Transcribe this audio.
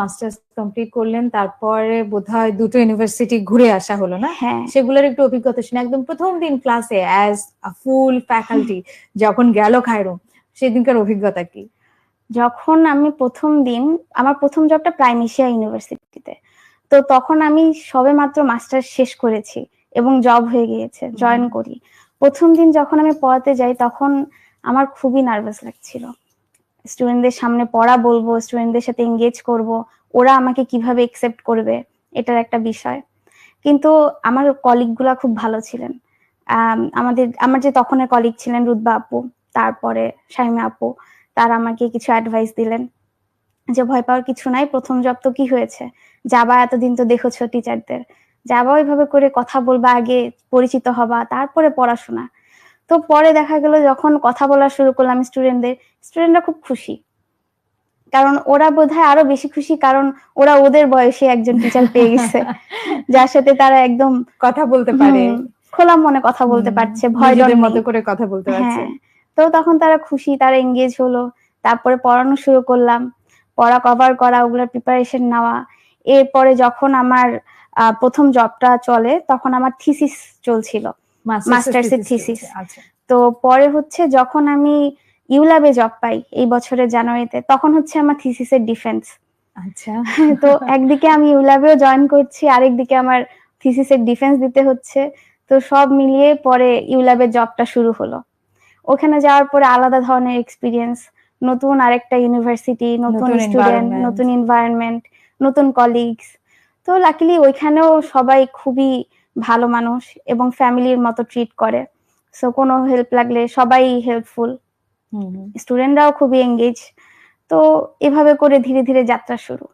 Masters complete করলেন, তারপরে বোধহয় দুটো ইউনিভার্সিটি ঘুরে আসা হলো না? হ্যাঁ। সেগুলোর একটু অভিজ্ঞতা শুনে, একদম প্রথম দিন ক্লাসে অ্যাজ আ ফুল ফ্যাকাল্টি যখন গেল খায়রুম, সেদিনকার অভিজ্ঞতা কি? যখন আমি প্রথম দিন, আমার প্রথম জবটা প্রাইম এশিয়া ইউনিভার্সিটিতে, তো তখন আমি সবে মাত্র মাস্টার্স শেষ করেছি এবং জব হয়ে গিয়েছে, জয়েন করি। প্রথম দিন যখন আমি পড়াতে যাই তখন আমার খুবই নার্ভাস লাগছিল। স্টুডেন্টদের সামনে পড়া বলবো, স্টুডেন্টদের সাথে এঙ্গেজ করব, ওরা আমাকে কিভাবে একসেপ্ট করবে, এটার একটা বিষয়। কিন্তু আমার কলিগ গুলা খুব ভালো ছিলেন। আমার যে তখনের কলিগ ছিলেন রুদবা আপু, তারপরে শাইমা আপু, তারা আমাকে কিছু অ্যাডভাইস দিলেন যে ভয় পাওয়ার কিছু নাই, প্রথম জব তো কি হয়েছে, যাবা, এতদিন তো দেখেছো টিচারদের, যাবা ওইভাবে করে কথা বলবা, আগে পরিচিত হবা, তারপরে পড়াশোনা। তো পরে দেখা গেল যখন কথা বলা শুরু করলাম স্টুডেন্টরা খুব খুশি, কারণ ওরা বোধহয় আরো বেশি খুশি, কারণ ওরা ওদের বয়সে একজন টিচার পেয়ে গেছে যার সাথে তারা একদম কথা বলতে পারে, খোলা মনে কথা বলতে পারছে, ভয় ডর মতো করে কথা বলতে পারছে। তো তখন তারা খুশি, তারা এঙ্গেজ হলো। তারপরে পড়ানো শুরু করলাম, পড়া কভার করা, ওগুলোর প্রিপারেশন নেওয়া। এরপরে যখন আমার প্রথম জবটা চলে, তখন আমার থিসিস চলছিল, মাস্টার্সের থিসিস। তো পরে হচ্ছে যখন আমি ইউল্যাবে জব পাই এই বছরের জানুয়ারিতে, তখন হচ্ছে আমার থিসিসের ডিফেন্স। আচ্ছা। তো একদিকে আমি ইউল্যাবেও জয়েন করছি, আরেকদিকে আমার থিসিসের ডিফেন্স দিতে হচ্ছে। তো সব মিলিয়ে পরে ইউল্যাবের জবটা শুরু হলো। ওখানে যাওয়ার পরে আলাদা ধরনের এক্সপিরিয়েন্স, নতুন আরেকটা ইউনিভার্সিটি, নতুন স্টুডেন্ট, নতুন এনভায়রনমেন্ট, নতুন কলিগস। তো লাকিলি ওইখানেও সবাই খুবই ভালো মানুষ এবং ফ্যামিলির মতো ট্রিট করে। সো কোনো হেল্প লাগলে সবাই হেল্পফুল, স্টুডেন্টরাও খুবই এঙ্গেজ। তো এভাবে করে ধীরে ধীরে যাত্রা শুরু।